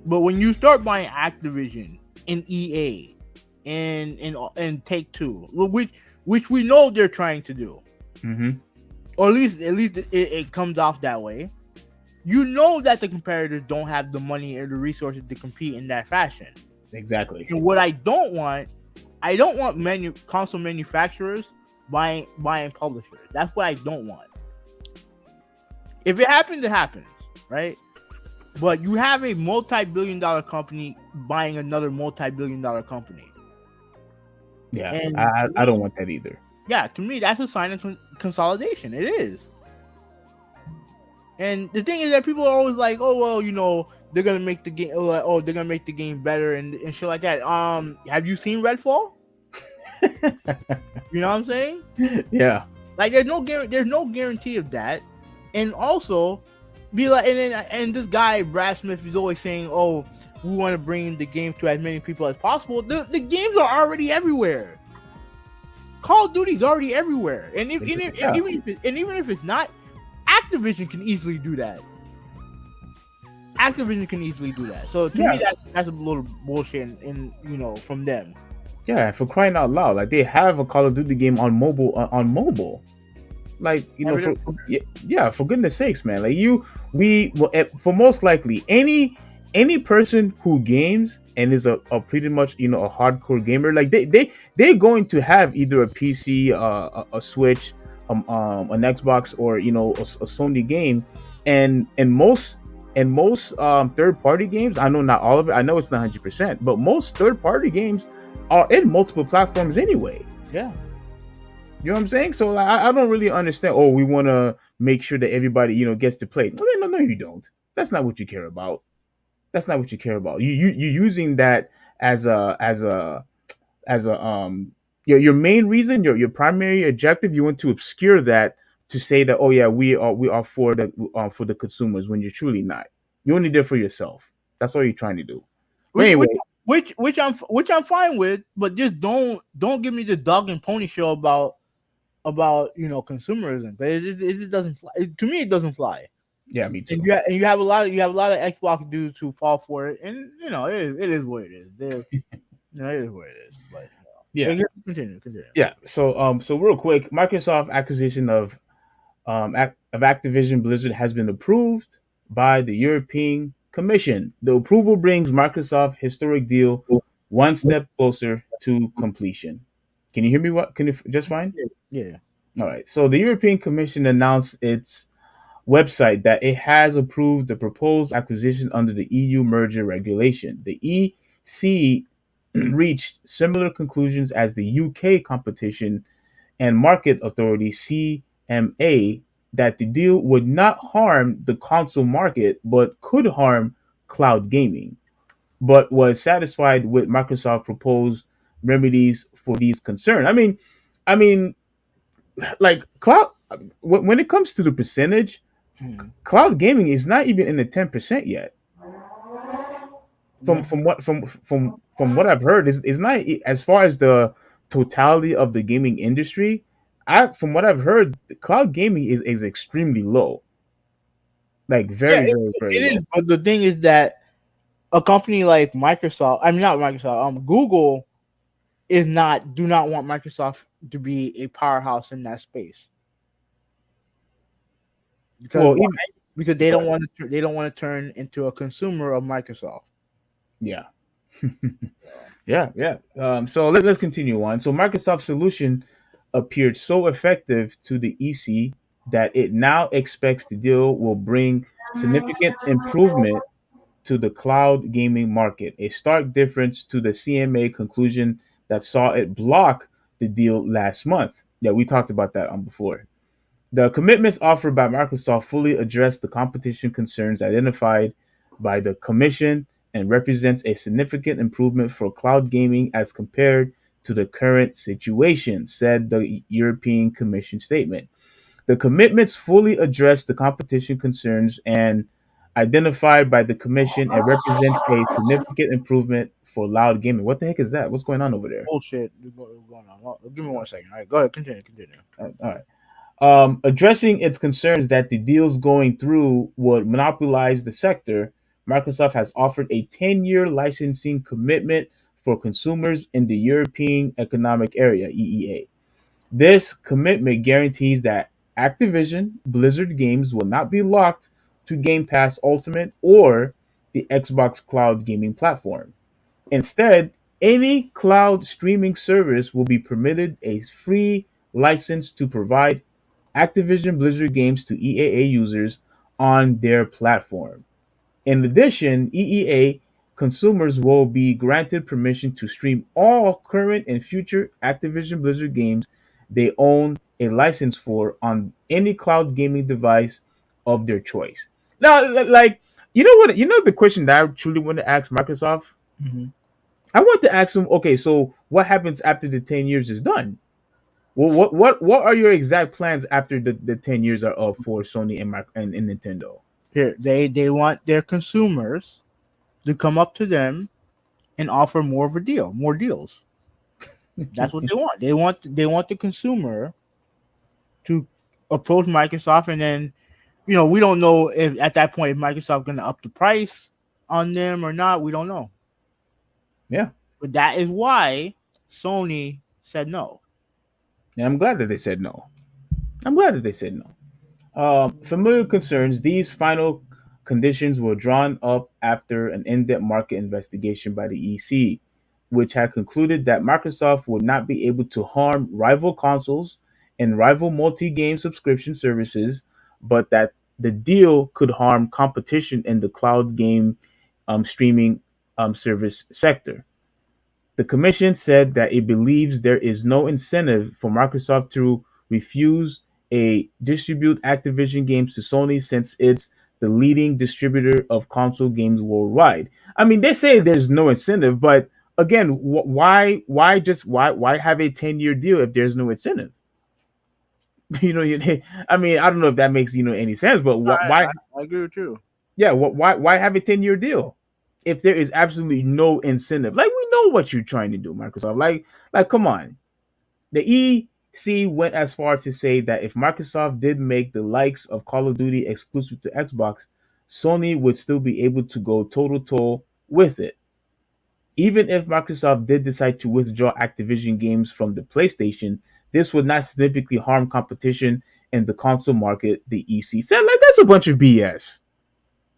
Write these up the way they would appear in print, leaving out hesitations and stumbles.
But when you start buying Activision and EA and Take Two, which we know they're trying to do, Mm-hmm. or at least it comes off that way. You know that the competitors don't have the money or the resources to compete in that fashion. Exactly. And what I don't want console manufacturers buying publishers. That's what I don't want. If it happens, it happens, right? But you have a multi-billion-dollar company buying another multi-billion-dollar company, Yeah, and I don't want that either. yeah, to me, that's a sign of consolidation. It is. And the thing is that people are always like, oh well, they're gonna make the game, oh they're gonna make the game better and shit like that. Have you seen Redfall? You know what I'm saying? Yeah. Like there's no guarantee of that. And also, be like, and this guy Brad Smith is always saying, oh, we want to bring the game to as many people as possible. The games are already everywhere. Call of Duty's already everywhere, and even if it's not, Activision can easily do that. So to me, that's a little bullshit, from them. Yeah, for crying out loud, like they have a Call of Duty game on mobile. Like yeah, for goodness sakes, man. Like for most likely any person who games and is a pretty much a hardcore gamer, like they're going to have either a PC, a Switch, an Xbox, or a Sony game, and most third party games. I know not all of it. I know it's not 100%, but most third party games are in multiple platforms anyway. Yeah. You know what I'm saying? So I don't really understand. Oh, we want to make sure that everybody gets to play. No, you don't. That's not what you care about. You using that as your main reason, your primary objective. You want to obscure that to say that, oh yeah, we are for the consumers, when you're truly not. You're only there for yourself. That's all you're trying to do. But anyway, which I'm fine with, but just don't give me the dog and pony show about consumerism. But it doesn't fly. To me, it doesn't fly. Yeah, me too. And you have a lot of Xbox dudes who fall for it, and it is what it is. It is what it is. But yeah, continue. Yeah. So real quick, Microsoft acquisition of Activision Blizzard has been approved by the European Commission. The approval brings Microsoft historic deal one step closer to completion. Can you hear me? Can you just fine? Yeah. All right. So the European Commission announced its website that it has approved the proposed acquisition under the EU merger regulation. The EC reached similar conclusions as the UK Competition and Market Authority CMA that the deal would not harm the console market but could harm cloud gaming, but was satisfied with Microsoft proposed remedies for these concerns. I mean, like cloud. When it comes to the percentage, cloud gaming is not even in the 10% yet. From what I've heard, is not as far as the totality of the gaming industry. From what I've heard, cloud gaming is extremely low, like very very it low. is. But the thing is that a company like Microsoft, not Microsoft, Google do not want Microsoft to be a powerhouse in that space. Because they don't want to turn into a consumer of Microsoft. Yeah. Yeah. So let's continue on. So Microsoft's solution appeared so effective to the EC that it now expects the deal will bring significant improvement to the cloud gaming market, a stark difference to the CMA conclusion that saw it block the deal last month. Yeah, we talked about that on before. The commitments offered by Microsoft fully address the competition concerns identified by the Commission and represents a significant improvement for cloud gaming as compared to the current situation, said the European Commission statement. The commitments fully address the competition concerns and identified by the Commission and represents a significant improvement for loud gaming. What the heck is that? What's going on over there? Bullshit. What's going on? Give me 1 second. All right, go ahead. Continue. All right. Addressing its concerns that the deals going through would monopolize the sector, Microsoft has offered a 10-year licensing commitment for consumers in the European Economic Area (EEA). This commitment guarantees that Activision Blizzard games will not be locked to Game Pass Ultimate or the Xbox Cloud gaming platform. Instead, any cloud streaming service will be permitted a free license to provide Activision Blizzard games to EAA users on their platform. In addition, EEA consumers will be granted permission to stream all current and future Activision Blizzard games they own a license for on any cloud gaming device of their choice. Now, like, you know what? You know the question that I truly want to ask Microsoft? Mhm. I want to ask them, okay, so what happens after the 10 years is done? Well, what are your exact plans after the 10 years are up for Sony and Nintendo? Here, they want their consumers to come up to them and offer more of a deal, more deals. That's what they want. They want the consumer to approach Microsoft, and then we don't know if at that point if Microsoft going to up the price on them or not. We don't know, Yeah. but that is why Sony said no. And I'm glad that they said no. I'm glad that they said no. Familiar concerns, these final conditions were drawn up after an in depth market investigation by the EC, which had concluded that Microsoft would not be able to harm rival consoles and rival multi game subscription services, but that the deal could harm competition in the cloud game streaming service sector. The commission said that it believes there is no incentive for Microsoft to refuse a distribute Activision games to Sony since it's the leading distributor of console games worldwide. I mean, they say there's no incentive, but again, why have a 10-year deal if there's no incentive? I mean, I don't know if that makes any sense, but why? I agree with you. Yeah, why have a 10-year deal if there is absolutely no incentive? Like, we know what you're trying to do, Microsoft. Like come on. The EC went as far to say that if Microsoft did make the likes of Call of Duty exclusive to Xbox, Sony would still be able to go toe to toe with it. Even if Microsoft did decide to withdraw Activision games from the PlayStation, this would not significantly harm competition in the console market, the EC said. Like, that's a bunch of BS.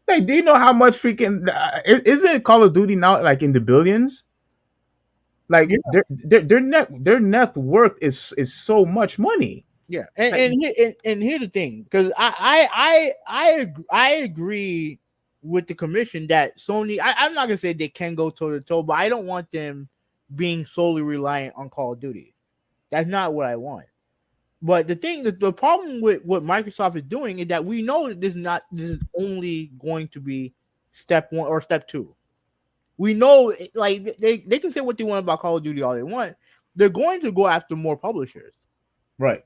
Like, do you know how much freaking isn't Call of Duty now like in the billions? Like, Yeah, their net worth is so much money. yeah, Like, and here's the thing, because I agree with the commission that Sony. I'm not gonna say they can go toe to toe, but I don't want them being solely reliant on Call of Duty. That's not what I want. But the problem with what Microsoft is doing is that we know that this is only going to be step one or step two. We know, like they can say what they want about Call of Duty all they want. They're going to go after more publishers. right.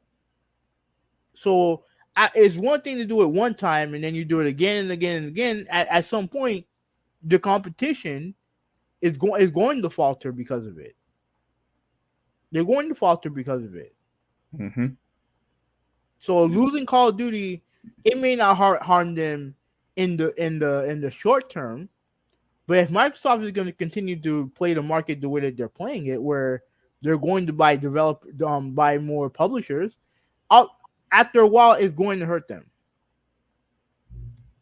So it's one thing to do it one time and then you do it again and again and again. At some point, the competition is going to falter because of it. They're going to falter because of it. Hmm. So losing Call of Duty, it may not harm them in the short term, but if Microsoft is going to continue to play the market the way that they're playing it, where they're going to buy more publishers, out after a while, it's going to hurt them.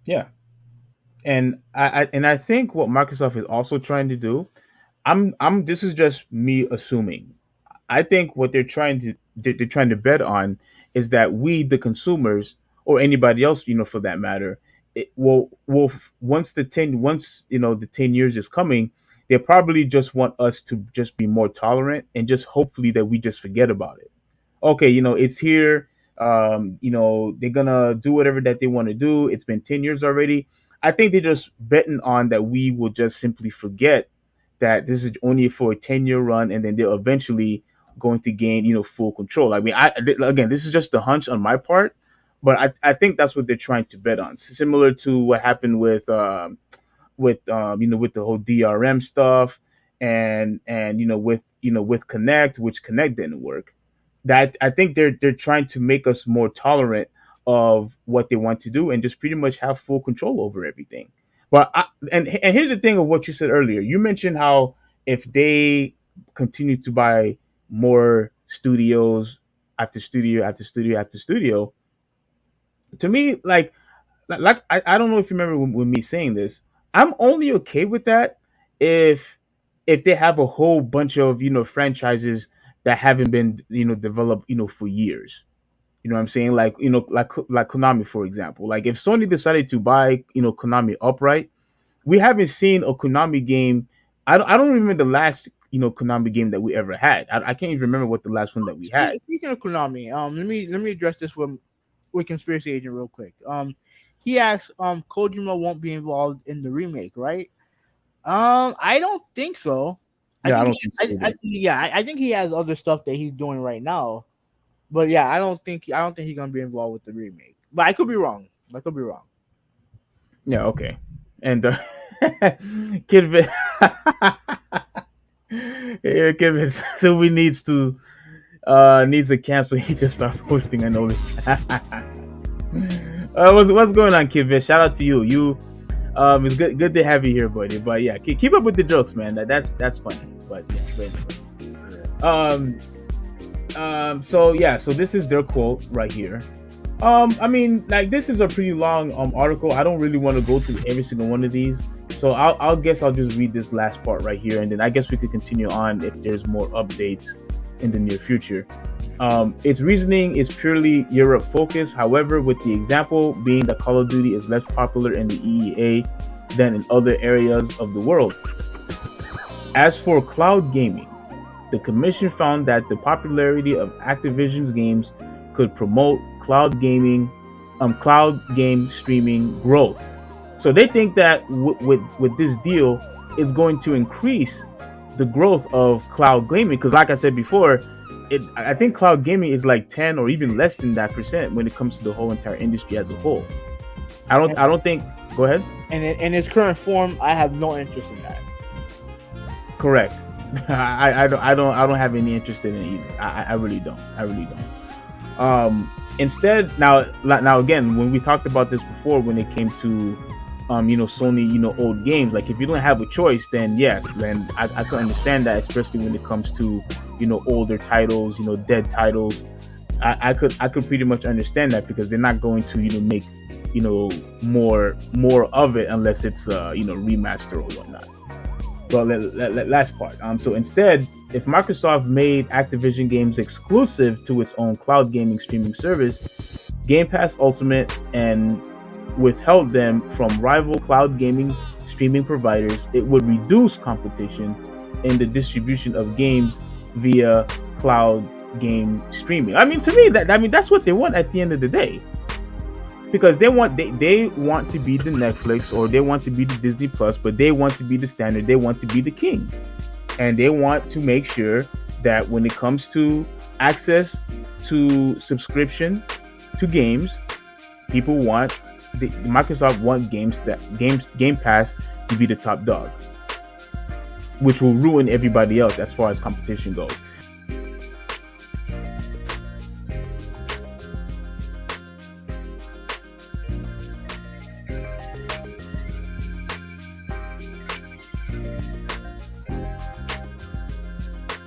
Yeah. And I think what Microsoft is also trying to do, I'm this is just me assuming. I think what they're trying to bet on is that we, the consumers, or anybody else, for that matter, will once the 10 years is coming, they probably just want us to just be more tolerant and just hopefully that we just forget about it. Okay, it's here. They're gonna do whatever that they want to do. It's been 10 years already. I think they're just betting on that we will just simply forget that this is only for a 10-year run, and then they're eventually going to gain, full control. I mean, again, this is just a hunch on my part, but I think that's what they're trying to bet on. Similar to what happened with the whole DRM stuff, and with Connect, which Connect didn't work. That I think they're trying to make us more tolerant of what they want to do and just pretty much have full control over everything. And here's the thing of what you said earlier. You mentioned how if they continue to buy more studios after studio after studio after studio, to me, I don't know if you remember with me saying this. I'm only okay with that if they have a whole bunch of franchises that haven't been developed for years. You know what I'm saying? Like like Konami, for example. Like if Sony decided to buy Konami upright, we haven't seen a Konami game. I don't remember the last Konami game that we ever had. I can't even remember what the last one that we had. Speaking of Konami, let me address this with conspiracy agent real quick. He asks, Kojima won't be involved in the remake, right? I don't think so. I Yeah, I think don't think so either. I think he has other stuff that he's doing right now. But yeah, I don't think he's gonna be involved with the remake. But I could be wrong. I could be wrong. Yeah, okay. And Kid Vin, yeah, Kid Vin, so we needs to cancel. He can start posting. I know this. What's going on, Kid Vin? Shout out to you. It's good to have you here, buddy. But yeah, keep up with the jokes, man. That's funny. But yeah, very funny. So this is their quote right here. I mean, like, this is a pretty long article. I don't really want to go through every single one of these, so I'll guess I'll just read this last part right here, and then I guess we could continue on if there's more updates in the near future. Its reasoning is purely Europe focused. However, with the example being that Call of Duty is less popular in the EEA than in other areas of the world. As for cloud gaming, the commission found that the popularity of Activision's games could promote cloud game streaming growth. So they think that with this deal, it's going to increase the growth of cloud gaming. Because, like I said before, I think cloud gaming is like 10 or even less than that percent when it comes to the whole entire industry as a whole. I don't think. Go ahead. And in its current form, I have no interest in that. Correct. I don't have any interest in it either. I really don't. Instead, now again, when we talked about this before, when it came to Sony, old games, like if you don't have a choice, then yes, then I can understand that, especially when it comes to older titles, dead titles. I could pretty much understand that, because they're not going to make more of it unless it's remaster or whatnot. Well, last part. So instead, if Microsoft made Activision games exclusive to its own cloud gaming streaming service, Game Pass Ultimate, and withheld them from rival cloud gaming streaming providers, it would reduce competition in the distribution of games via cloud game streaming. I mean, to me, that's what they want at the end of the day. Because they want to be the Netflix, or they want to be the Disney Plus, but they want to be the standard. They want to be the king, and they want to make sure that when it comes to access to subscription to games, Microsoft want Game Pass to be the top dog, which will ruin everybody else as far as competition goes.